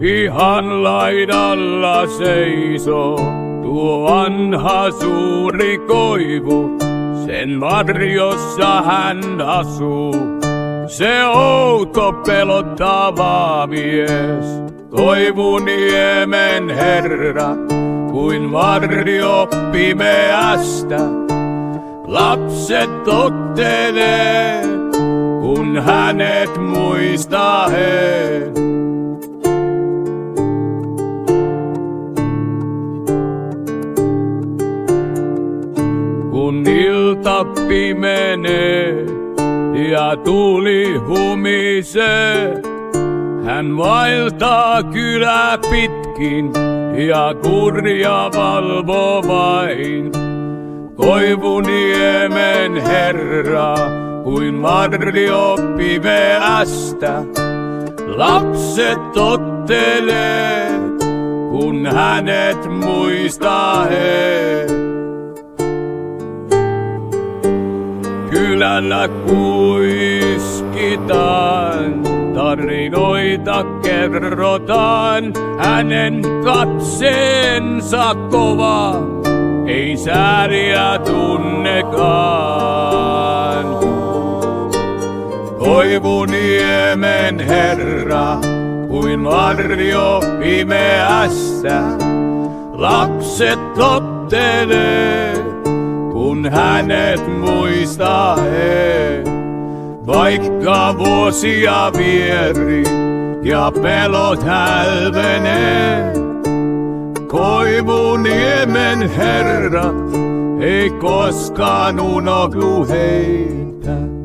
Ihan laidalla seisoo tuo vanha suuri koivu. Sen varjossa hän asuu, se outo pelottava mies. Koivuniemen herra, kuin varjo pimeästä. Lapset tottelee, kun hänet muistaa he. Kun ilta pimenee ja tuuli humisee, hän vaeltaa kylää pitkin ja kurja valvoo vain. Koivuniemen herra, kuin varjo pimeästä. Lapset tottelee, kun hänet muistaa he. Kylällä kuiskitaan, tarinoita kerrotaan, hänen katseensa kova, ei sääliä tunnekaan. Koivuniemen herra, kuin varjo pimeässä, lapset tottelee, kun hänet muistaa he. Vaikka vuosia vieri ja pelot hälvenee, Koivuniemen herra ei koskaan unohdu heitä.